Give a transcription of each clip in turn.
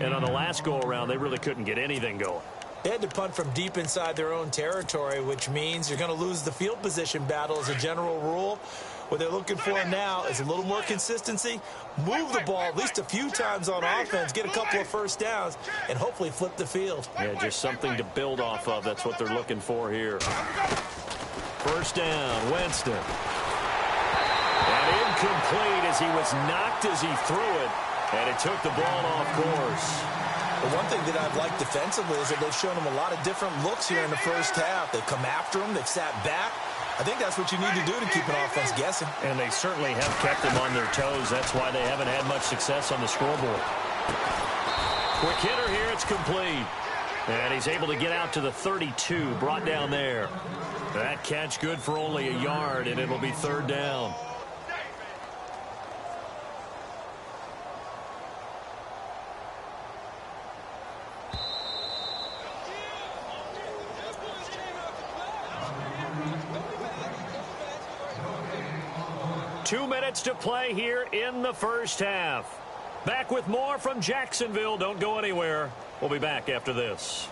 And on the last go-around, they really couldn't get anything going. They had to punt from deep inside their own territory, which means you're going to lose the field position battle as a general rule. What they're looking for now is a little more consistency, move the ball at least a few times on offense, get a couple of first downs, and hopefully flip the field. Yeah, just something to build off of. That's what they're looking for here. First down, Winston. And incomplete as he was knocked as he threw it, and it took the ball off course. The one thing that I've liked defensively is that they've shown him a lot of different looks here in the first half. They've come after him. They've sat back. I think that's what you need to do to keep an offense guessing. And they certainly have kept them on their toes. That's why they haven't had much success on the scoreboard. Quick hitter here. It's complete. And he's able to get out to the 32, brought down there. That catch good for only a yard, and it'll be third down. Two minutes to play here in the first half. Back with more from Jacksonville. Don't go anywhere. We'll be back after this.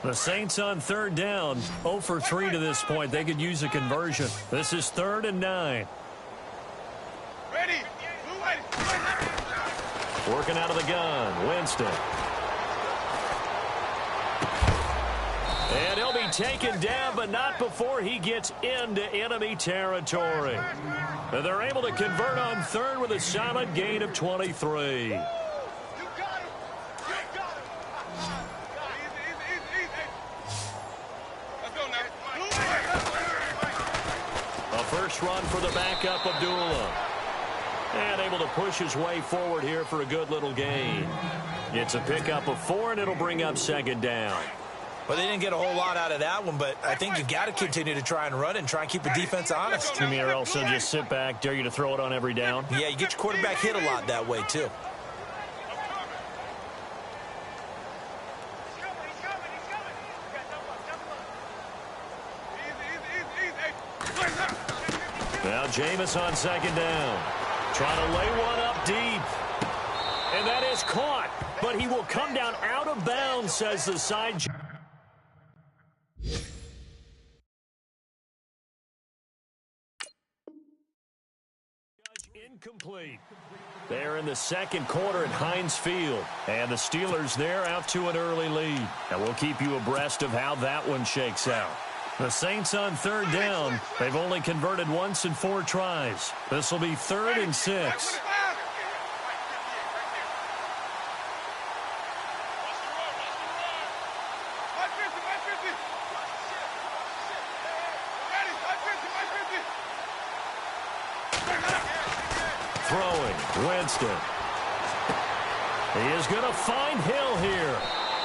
The Saints on third down. 0 for 3 to this point. They could use a conversion. This is 3rd and 9. Ready. Working out of the gun. Winston. And he'll be taken down, but not before he gets into enemy territory. And they're able to convert on third with a solid gain of 23. A first run for the backup, Abdullah. And able to push his way forward here for a good little gain. It's a pickup of 4, and it'll bring up second down. Well, they didn't get a whole lot out of that one, but I think you've got to continue to try and run and try and keep the defense honest. You mean or else they'll just sit back, dare you to throw it on every down? Yeah, you get your quarterback hit a lot that way, too. Now Jameis on second down. Trying to lay one up deep. And that is caught, but he will come down out of bounds, says the side. Incomplete. They're in the second quarter at Heinz Field. And the Steelers there out to an early lead. And we'll keep you abreast of how that one shakes out. The Saints on third down. They've only converted once in 4 tries. This will be 3rd and 6. Throwing, Winston. He is going to find Hill here.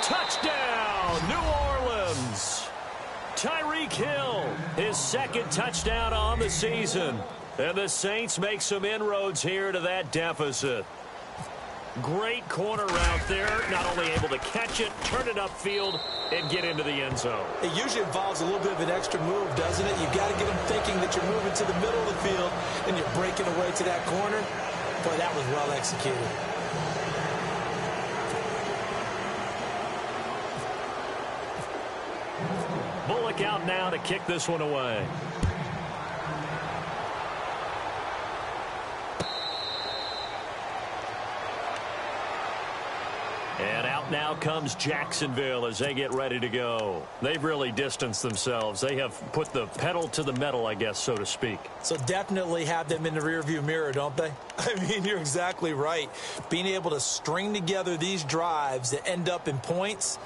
Touchdown, New Orleans. Tyreek Hill, his second touchdown on the season. And the Saints make some inroads here to that deficit. Great corner route there. Not only able to catch it, turn it upfield, and get into the end zone. It usually involves a little bit of an extra move, doesn't it? You've got to get them thinking that you're moving to the middle of the field and you're breaking away to that corner. Boy, that was well executed. Bullock out now to kick this one away. And out now comes Jacksonville as they get ready to go. They've really distanced themselves. They have put the pedal to the metal, I guess, so to speak. So definitely have them in the rearview mirror, don't they? I mean, you're exactly right. Being able to string together these drives that end up in points,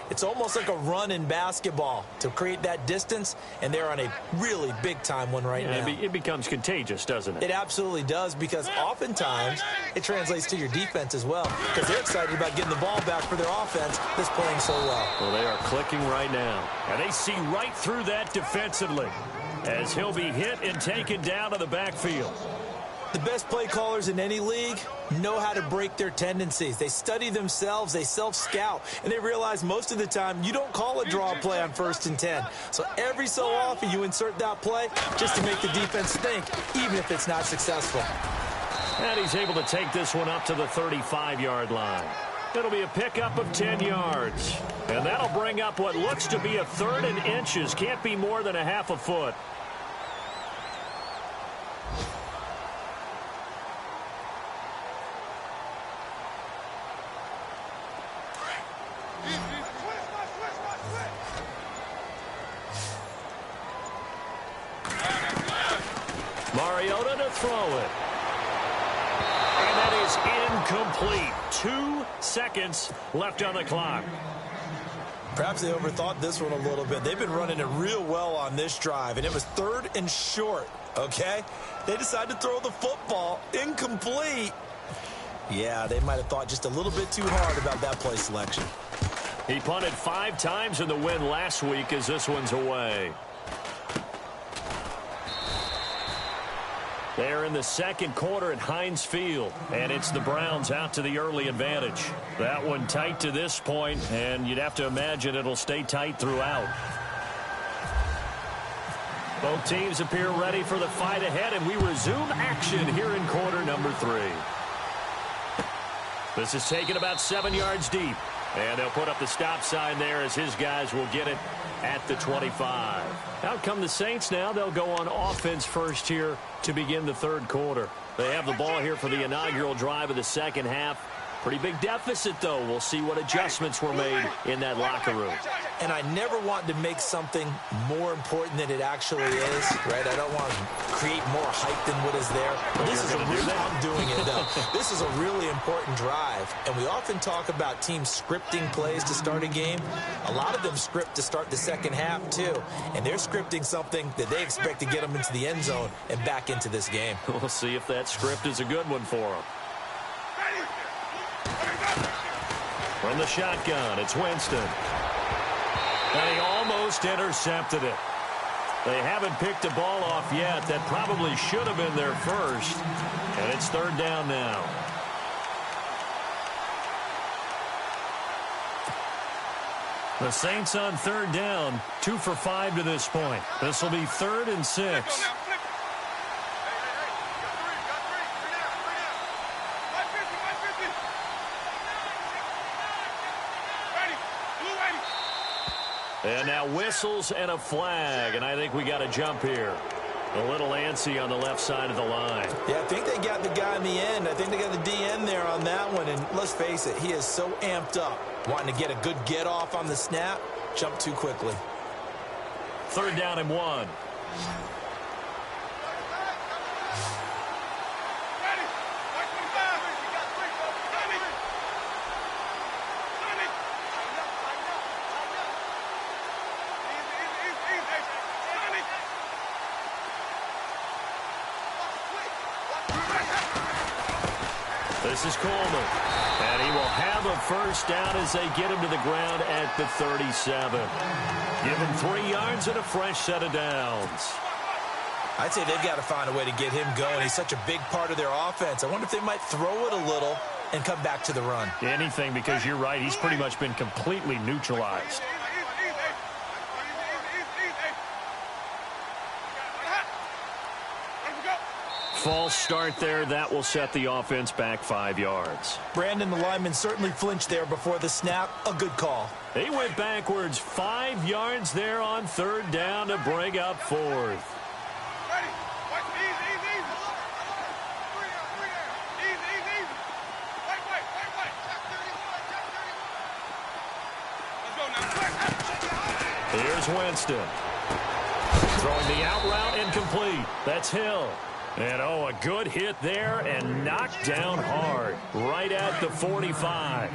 it's almost like a run in basketball to create that distance, and they're on a really big-time one right now. It becomes contagious, doesn't it? It absolutely does, because oftentimes it translates to your defense as well, because they're excited about getting the ball back for their offense that's playing so well. Well, they are clicking right now, and they see right through that defensively as he'll be hit and taken down to the backfield. The best play callers in any league know how to break their tendencies. They study themselves, they self-scout, and they realize most of the time you don't call a draw play on 1st and 10. So every so often you insert that play just to make the defense think, even if it's not successful. And he's able to take this one up to the 35-yard line. It'll be a pickup of 10 yards. And that'll bring up what looks to be a 3rd and inches. Can't be more than a half a foot. Mariota to throw it. And that is incomplete. 2 seconds left on the clock. Perhaps they overthought this one a little bit. They've been running it real well on this drive, and it was 3rd and short, okay? They decided to throw the football incomplete. Yeah, they might have thought just a little bit too hard about that play selection. He punted 5 times in the win last week as this one's away. They're in the second quarter at Heinz Field, and it's the Browns out to the early advantage. That one tight to this point, and you'd have to imagine it'll stay tight throughout. Both teams appear ready for the fight ahead, and we resume action here in quarter number 3. This is taken about 7 yards deep, and they'll put up the stop sign there as his guys will get it at the 25. Out come the Saints now. They'll go on offense first here to begin the 3rd quarter. They have the ball here for the inaugural drive of the second half. Pretty big deficit, though. We'll see what adjustments were made in that locker room. And I never want to make something more important than it actually is, right? I don't want to create more hype than what is there. But this is a really, I'm doing it, though. This is a really important drive. And we often talk about teams scripting plays to start a game. A lot of them script to start the second half, too. And they're scripting something that they expect to get them into the end zone and back into this game. We'll see if that script is a good one for them. From the shotgun, it's Winston. And he almost intercepted it. They haven't picked a ball off yet. That probably should have been their first. And it's 3rd down now. The Saints on 3rd down, 2 for 5 to this point. This will be 3rd and 6. And now whistles and a flag, and I think we got a jump here. A little antsy on the left side of the line. Yeah, I think they got the guy in the end. I think they got the DN there on that one, and let's face it, he is so amped up, wanting to get a good get off on the snap, jump too quickly. 3rd down and 1. This is Coleman, and he will have a first down as they get him to the ground at the 37. Give him 3 yards and a fresh set of downs. I'd say they've got to find a way to get him going. He's such a big part of their offense. I wonder if they might throw it a little and come back to the run. Anything, because you're right, he's pretty much been completely neutralized. False start there. That will set the offense back 5 yards. Brandon, the lineman, certainly flinched there before the snap. A good call. They went backwards 5 yards there on 3rd down to bring up 4th. Here's Winston. Throwing the out route incomplete. That's Hill. And, oh, a good hit there and knocked down hard right at the 45.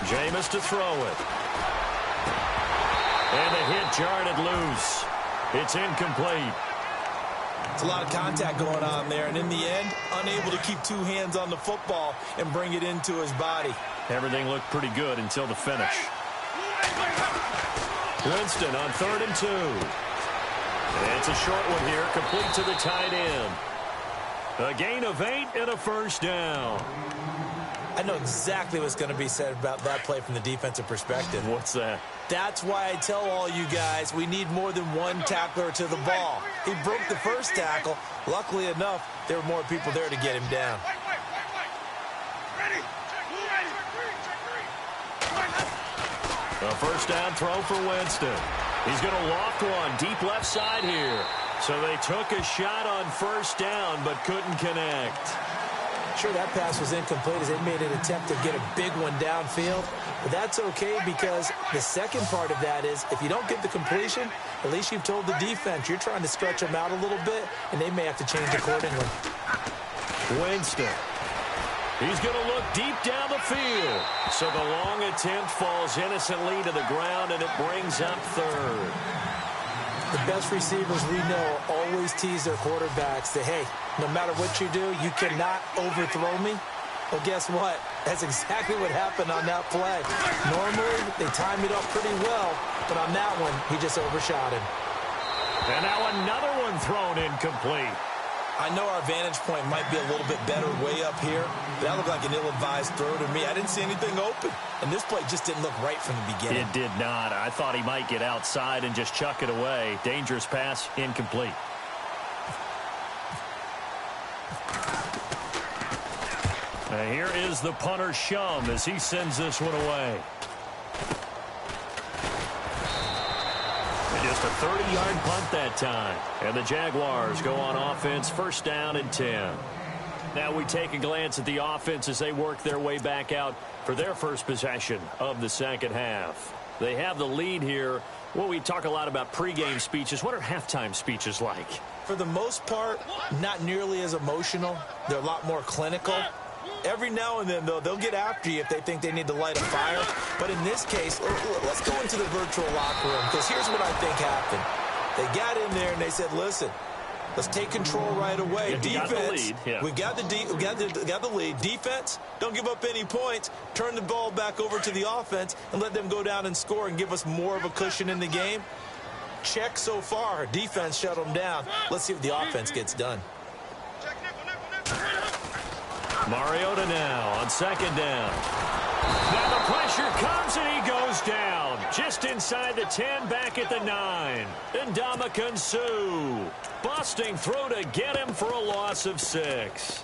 Jameis to throw it. And the hit jarred it loose. It's incomplete. It's a lot of contact going on there, and in the end, unable to keep 2 hands on the football and bring it into his body. Everything looked pretty good until the finish. Winston on 3rd and 2. And it's a short one here, complete to the tight end. A gain of 8 and a first down. I know exactly what's going to be said about that play from the defensive perspective. What's that? That's why I tell all you guys we need more than one tackler to the ball. He broke the first tackle. Luckily enough, there were more people there to get him down. A first down throw for Winston. He's going to loft one deep left side here. So they took a shot on first down but couldn't connect. Sure, that pass was incomplete as they made an attempt to get a big one downfield. But that's okay because the second part of that is if you don't get the completion, at least you've told the defense you're trying to stretch them out a little bit, and they may have to change accordingly. Winston. He's going to look deep down the field. So the long attempt falls innocently to the ground, and it brings up third. The best receivers we know always tease their quarterbacks that, hey, no matter what you do, you cannot overthrow me. Well, guess what? That's exactly what happened on that play. Normally, they time it up pretty well, but on that one, he just overshot him. And now another one thrown incomplete. I know our vantage point might be a little bit better way up here, but that looked like an ill-advised throw to me. I didn't see anything open, and this play just didn't look right from the beginning. It did not. I thought he might get outside and just chuck it away. Dangerous pass, incomplete. And here is the punter, Shum, as he sends this one away. Just a 30-yard punt that time. And the Jaguars go on offense, first down and 10. Now we take a glance at the offense as they work their way back out for their first possession of the second half. They have the lead here. Well, we talk a lot about pregame speeches. What are halftime speeches like? For the most part, not nearly as emotional. They're a lot more clinical. Every now and then, though, they'll get after you if they think they need to light a fire. But in this case, let's go into the virtual locker room, because here's what I think happened. They got in there and they said, listen, let's take control right away. Defense, we got the lead. Defense, don't give up any points. Turn the ball back over to the offense and let them go down and score and give us more of a cushion in the game. Check so far. Defense shut them down. Let's see what the offense gets done. Mariota now on second down. Now the pressure comes and he goes down. Just inside the 10, back at the 9. Ndamukong Suh busting through to get him for a loss of 6.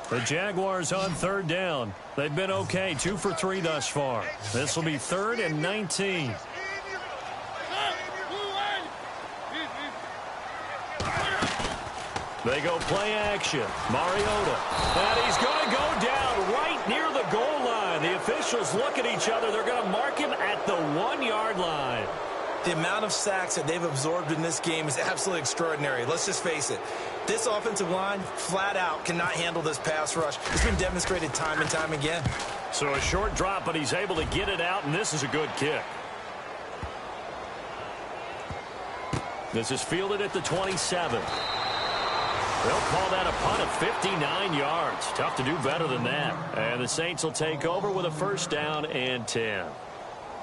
The Jaguars on third down. They've been okay, 2 for 3 thus far. This will be 3rd and 19. They go play action. Mariota. And he's going to go down right near the goal line. The officials look at each other. They're going to mark him at the 1-yard line. The amount of sacks that they've absorbed in this game is absolutely extraordinary. Let's just face it. This offensive line, flat out, cannot handle this pass rush. It's been demonstrated time and time again. So a short drop, but he's able to get it out, and this is a good kick. This is fielded at the 27. They'll call that a punt of 59 yards. Tough to do better than that. And the Saints will take over with a first down and 10.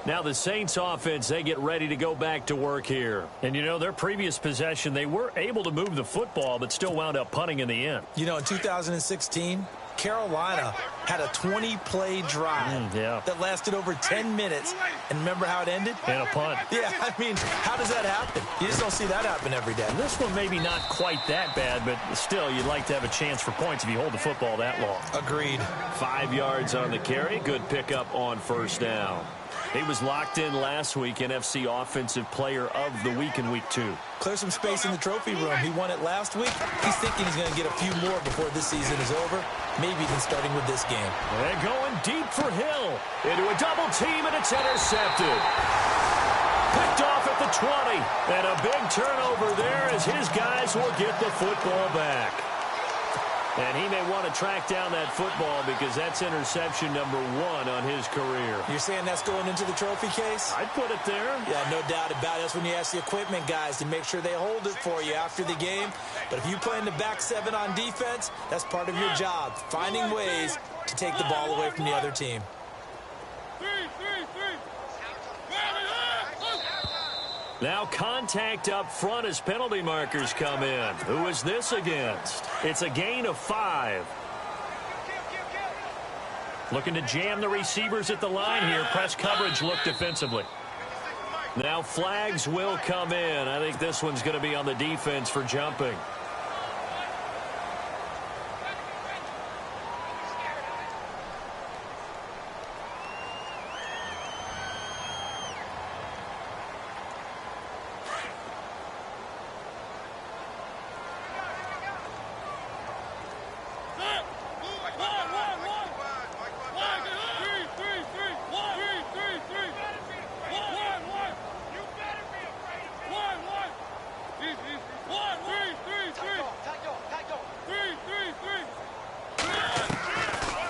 Now the Saints offense, they get ready to go back to work here. And, you know, their previous possession, they were able to move the football, but still wound up punting in the end. You know, in 2016, Carolina had a 20-play drive that lasted over 10 minutes. And remember how it ended? And a punt. Yeah, I mean, how does that happen? You just don't see that happen every day. And this one maybe not quite that bad, but still, you'd like to have a chance for points if you hold the football that long. Agreed. 5 yards on the carry. Good pickup on first down. He was locked in last week, NFC Offensive Player of the Week in Week 2. Clear some space in the trophy room. He won it last week. He's thinking he's going to get a few more before this season is over, maybe even starting with this game. And going deep for Hill. Into a double team, and it's intercepted. Picked off at the 20. And a big turnover there as his guys will get the football back. And he may want to track down that football because that's interception number 1 on his career. You're saying that's going into the trophy case? I'd put it there. Yeah, no doubt about it. That's when you ask the equipment guys to make sure they hold it for you after the game. But if you play in the back 7 on defense, that's part of your job, finding ways to take the ball away from the other team. Now contact up front as penalty markers come in. Who is this against? It's a gain of 5. Looking to jam the receivers at the line here. Press coverage look defensively. Now flags will come in. I think this one's going to be on the defense for jumping.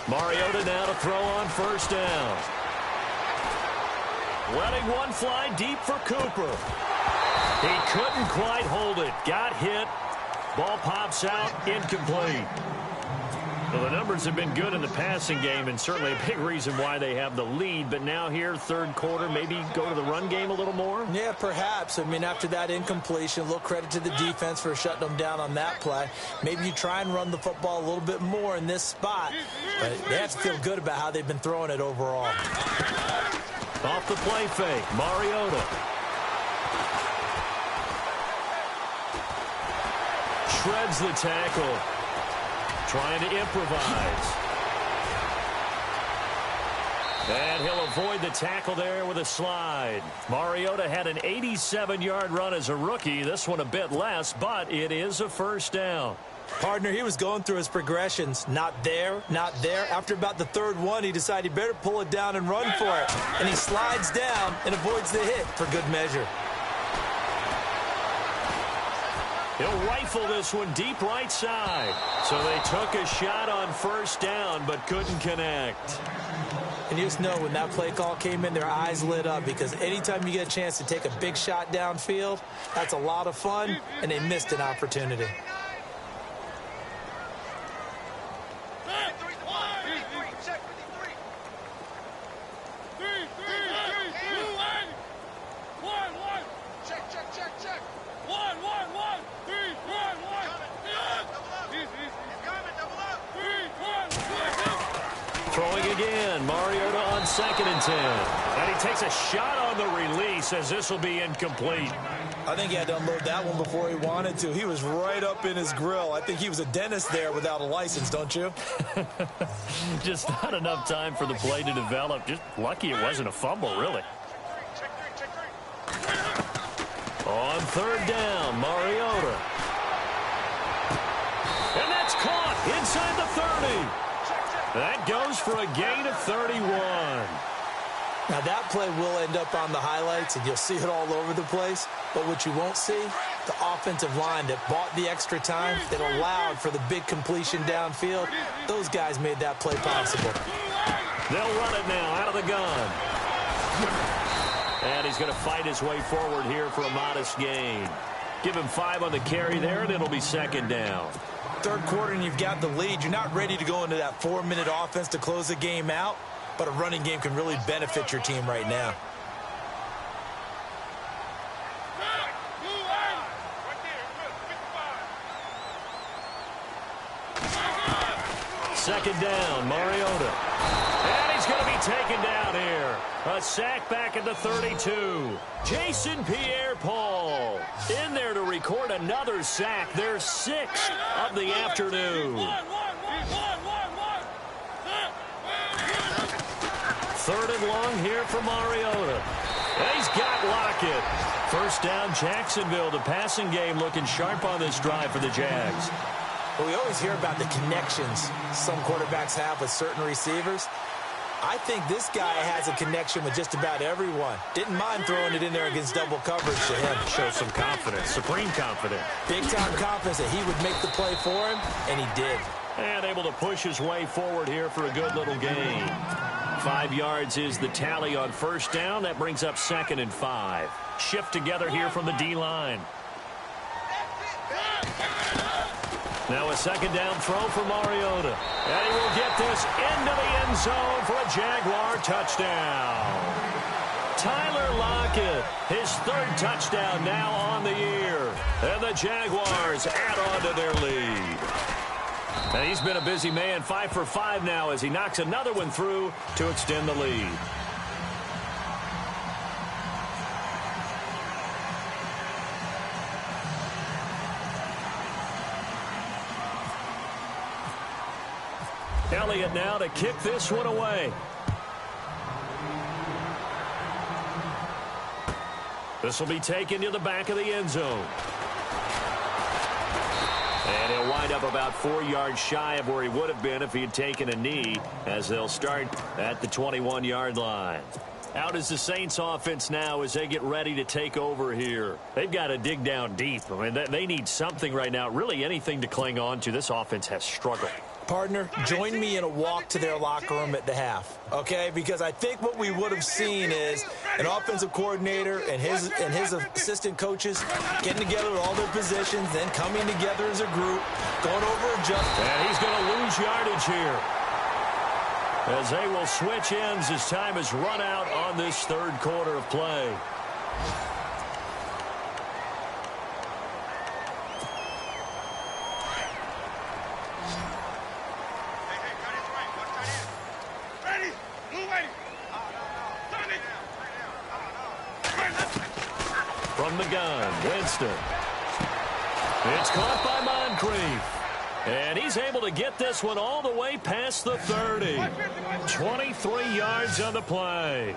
Mariota now to throw on first down. Letting one fly deep for Cooper. He couldn't quite hold it. Got hit. Ball pops out. Incomplete. Well, the numbers have been good in the passing game, and certainly a big reason why they have the lead. But now here, third quarter, maybe go to the run game a little more? Yeah, perhaps. I mean, after that incompletion, a little credit to the defense for shutting them down on that play. Maybe you try and run the football a little bit more in this spot. But they have to feel good about how they've been throwing it overall. Off the play fake, Mariota. Shreds the tackle. Trying to improvise. And he'll avoid the tackle there with a slide. Mariota had an 87-yard run as a rookie. This one a bit less, but it is a first down. Partner, he was going through his progressions. Not there, not there. After about the third one, he decided he better pull it down and run for it. And he slides down and avoids the hit for good measure. He'll rifle this one deep right side. So they took a shot on first down but couldn't connect. And you just know when that play call came in, their eyes lit up, because anytime you get a chance to take a big shot downfield, that's a lot of fun, and they missed an opportunity. Throwing again, Mariota on 2nd and 10. And he takes a shot on the release as this will be incomplete. I think he had to unload that one before he wanted to. He was right up in his grill. I think he was a dentist there without a license, don't you? Just not enough time for the play to develop. Just lucky it wasn't a fumble, really. On 3rd down, Mariota. And that's caught inside the 30. That goes for a gain of 31. Now, that play will end up on the highlights, and you'll see it all over the place. But what you won't see, the offensive line that bought the extra time, that allowed for the big completion downfield, those guys made that play possible. They'll run it now out of the gun. And he's going to fight his way forward here for a modest gain. Give him 5 on the carry there, and it'll be 2nd down. Third quarter and you've got the lead. You're not ready to go into that 4-minute offense to close the game out, but a running game can really benefit your team right now. Second down, Mariota. And he's going to be taken down here. A sack back at the 32. Jason Pierre-Paul in there to record another sack. Their 6th of the afternoon. 3rd and long here for Mariota. And he's got Lockett. First down, Jacksonville. The passing game looking sharp on this drive for the Jags. Well, we always hear about the connections some quarterbacks have with certain receivers. I think this guy has a connection with just about everyone. Didn't mind throwing it in there against double coverage to him. Shows some confidence, supreme confidence. Big-time confidence that he would make the play for him, and he did. And able to push his way forward here for a good little gain. 5 yards is the tally on first down. That brings up 2nd and 5. Shift together here from the D-line. Now a 2nd down throw for Mariota. And he will get this into the end zone for a Jaguar touchdown. Tyler Lockett, his third touchdown now on the year. And the Jaguars add on to their lead. And he's been a busy man, 5 for 5 now as he knocks another one through to extend the lead. Elliott now to kick this one away. This will be taken to the back of the end zone. And he'll wind up about 4 yards shy of where he would have been if he had taken a knee, as they'll start at the 21-yard line. Out is the Saints offense now as they get ready to take over here. They've got to dig down deep. I mean, they need something right now, really anything to cling on to. This offense has struggled. Partner, join me in a walk to their locker room at the half, okay? Because I think what we would have seen is an offensive coordinator and his assistant coaches getting together with all their positions, then coming together as a group, going over adjustments. And he's going to lose yardage here, as they will switch ends as time has run out on this third quarter of play. From the gun, Winston. It's caught by Moncrief. And he's able to get this one all the way past the 30. 23 yards on the play.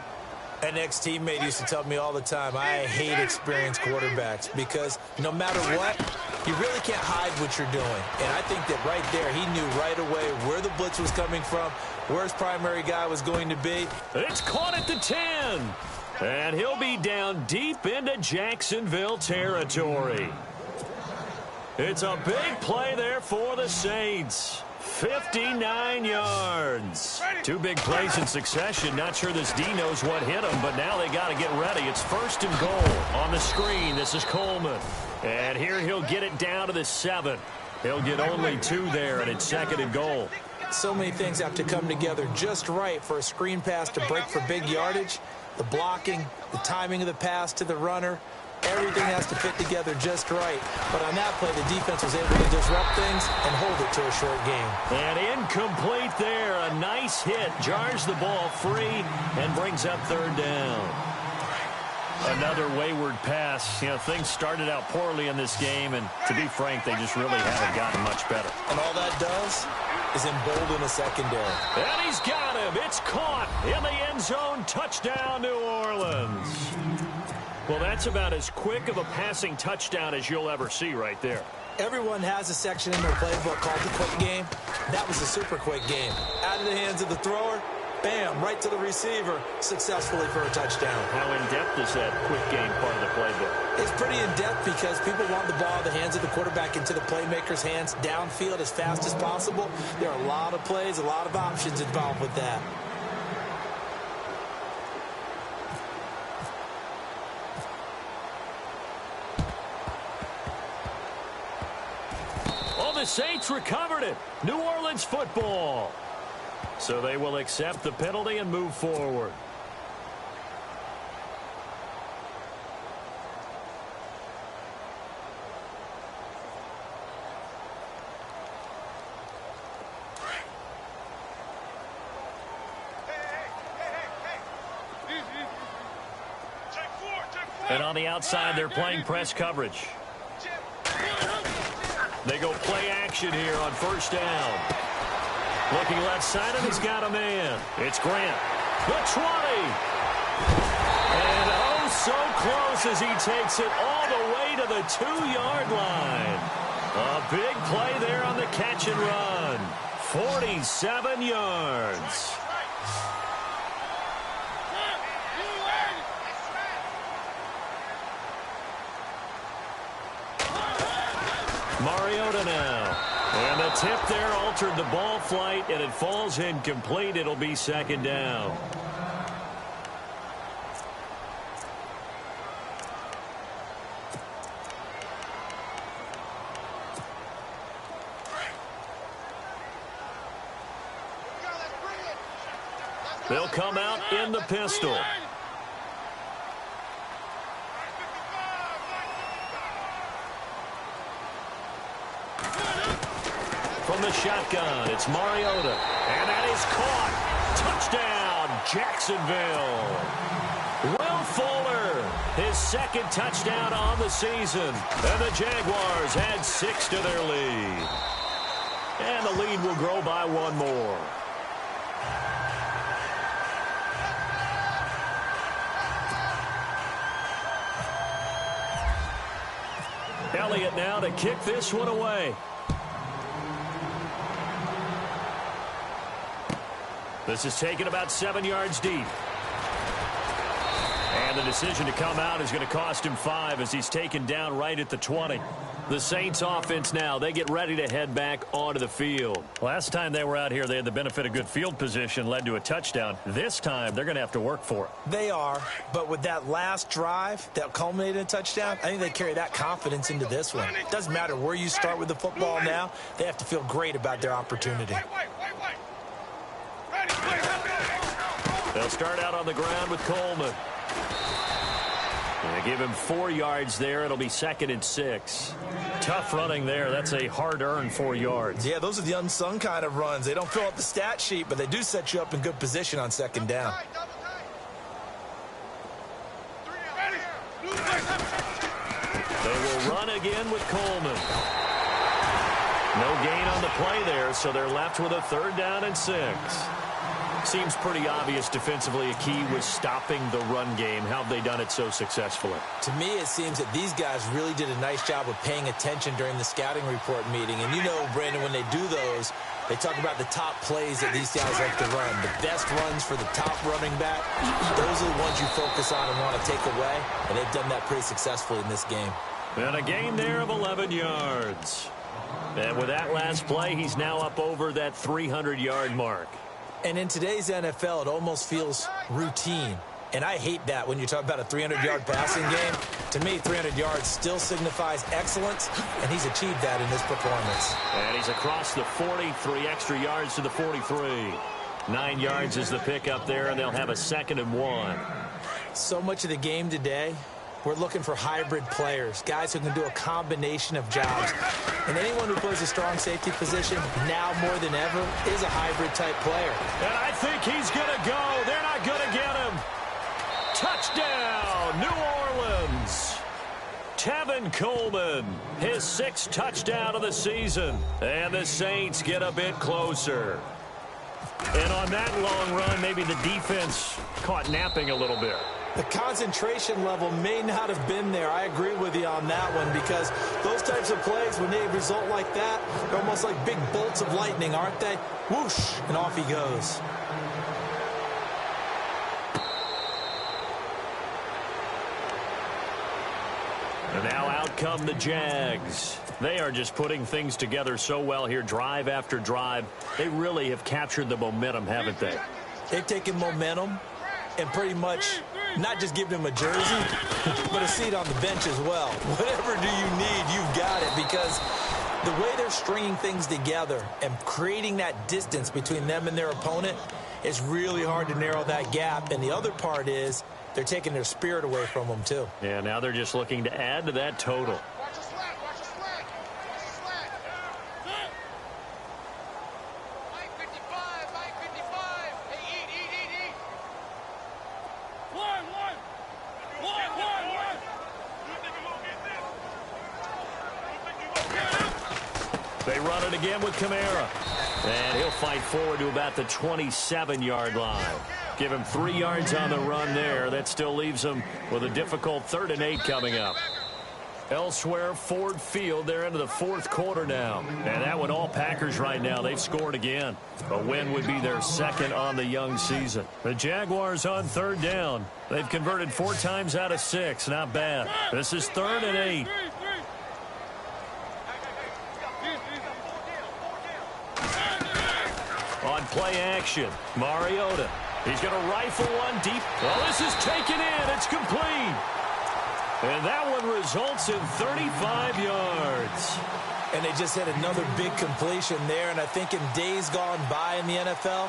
An ex-teammate used to tell me all the time, I hate experienced quarterbacks because no matter what, you really can't hide what you're doing. And I think that right there, he knew right away where the blitz was coming from, where his primary guy was going to be. It's caught at the 10. And he'll be down deep into Jacksonville territory. It's a big play there for the Saints. 59 yards. 2 big plays in succession. Not sure this D knows what hit him, but now they got to get ready. It's 1st and goal on the screen. This is Coleman. And here he'll get it down to the 7. He'll get only 2 there, and it's 2nd and goal. So many things have to come together just right for a screen pass to break for big yardage. The blocking, the timing of the pass to the runner, everything has to fit together just right. But on that play, the defense was able to disrupt things and hold it to a short game. And incomplete there. A nice hit. Jars the ball free and brings up 3rd down. Another wayward pass. You know, things started out poorly in this game, and to be frank, they just really haven't gotten much better. And all that does is embolden a secondary. And he's got him. It's caught in the end zone. Touchdown, New Orleans. Well, that's about as quick of a passing touchdown as you'll ever see right there. Everyone has a section in their playbook called the quick game. That was a super quick game. Out of the hands of the thrower, bam, right to the receiver, successfully for a touchdown. How in-depth is that quick game part of the playbook? It's pretty in-depth because people want the ball in the hands of the quarterback into the playmaker's hands downfield as fast as possible. There are a lot of plays, a lot of options involved with that. Oh, the Saints recovered it. New Orleans football. So they will accept the penalty and move forward. And on the outside, they're playing press coverage. They go play action here on 1st down. Looking left side, and he's got a man. It's Grant. The 20. And oh, so close as he takes it all the way to the 2-yard line. A big play there on the catch and run. 47 yards. Mariota now. And the tip there altered the ball flight, and it falls incomplete. It'll be 2nd down. They'll come out in the pistol. from the shotgun. It's Mariota. And that is caught. Touchdown, Jacksonville. Will Fuller, his second touchdown on the season. And the Jaguars add 6 to their lead. And the lead will grow by 1 more. Elliott now to kick this one away. This is taken about 7 yards deep. And the decision to come out is going to cost him 5 as he's taken down right at the 20. The Saints offense now, they get ready to head back onto the field. Last time they were out here, they had the benefit of good field position, led to a touchdown. This time, they're going to have to work for it. They are, but with that last drive that culminated in a touchdown, I think they carry that confidence into this one. It doesn't matter where you start with the football now. They have to feel great about their opportunity. They'll start out on the ground with Coleman. They give him 4 yards there. It'll be 2nd and 6. Tough running there. That's a hard-earned 4 yards. Yeah, those are the unsung kind of runs. They don't fill up the stat sheet, but they do set you up in good position on 2nd down. They will run again with Coleman. No gain on the play there, so they're left with a 3rd down and 6. Seems pretty obvious defensively a key was stopping the run game. How have they done it so successfully? To me, it seems that these guys really did a nice job of paying attention during the scouting report meeting. And you know, Brandon, when they do those, they talk about the top plays that these guys like to run. The best runs for the top running back, those are the ones you focus on and want to take away. And they've done that pretty successfully in this game. And a gain there of 11 yards. And with that last play, he's now up over that 300-yard mark. And in today's NFL, it almost feels routine. And I hate that when you talk about a 300-yard passing game. To me, 300 yards still signifies excellence, and he's achieved that in this performance. And he's across the 40, 3 extra yards to the 43. 9 yards is the pickup there, and they'll have a 2nd and 1. So much of the game today, we're looking for hybrid players, guys who can do a combination of jobs. And anyone who plays a strong safety position, now more than ever, is a hybrid-type player. And I think he's going to go. They're not going to get him. Touchdown, New Orleans. Tevin Coleman, his 6th touchdown of the season. And the Saints get a bit closer. And on that long run, maybe the defense caught napping a little bit. The concentration level may not have been there. I agree with you on that one because those types of plays, when they result like that, they're almost like big bolts of lightning, aren't they? Whoosh, and off he goes. And now out come the Jags. They are just putting things together so well here, drive after drive. They really have captured the momentum, haven't they? They've taken momentum and pretty much not just given him a jersey, but a seat on the bench as well. Whatever do you need, you've got it, because the way they're stringing things together and creating that distance between them and their opponent is really hard to narrow that gap. And the other part is they're taking their spirit away from them, too. Yeah, now they're just looking to add to that total. Watch the slant, watch the slant. Watch the slant. Line 55, line 55. Hey, eat. One. They run it again with Kamara. And he'll fight forward to about the 27-yard line. Give him 3 yards on the run there. That still leaves him with a difficult 3rd and 8 coming up. Elsewhere, Ford Field, they're into the 4th quarter now. And that one all Packers right now. They've scored again. A win would be their 2nd on the young season. The Jaguars on 3rd down. They've converted 4 times out of 6. Not bad. This is 3rd and 8. On play action, Mariota. He's going to rifle one deep. Well, this is taken in. It's complete. And that one results in 35 yards. And they just had another big completion there. And I think in days gone by in the NFL,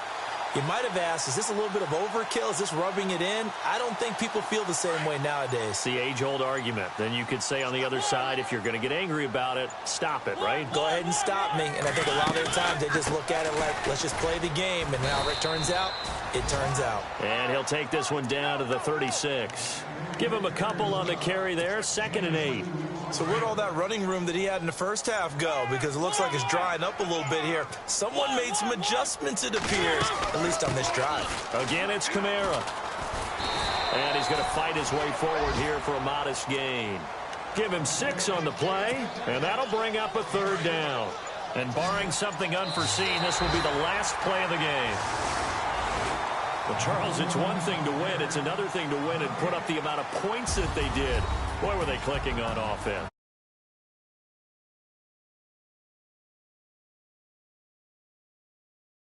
You might have asked, is this a little bit of overkill? Is this rubbing it in? I don't think people feel the same way nowadays. It's the age-old argument. Then you could say on the other side, if you're going to get angry about it, stop it, right? Go ahead and stop me. And I think a lot of the times they just look at it like, let's just play the game. And however it turns out, it turns out. And he'll take this one down to the 36. Give him a couple on the carry there, 2nd and 8. So where'd all that running room that he had in the first half go? Because it looks like it's drying up a little bit here. Someone made some adjustments, it appears, at least on this drive. Again, it's Kamara. And he's going to fight his way forward here for a modest gain. Give him 6 on the play, and that'll bring up a 3rd down. And barring something unforeseen, this will be the last play of the game. Well, Charles, it's one thing to win. It's another thing to win and put up the amount of points that they did. Boy, were they clicking on offense.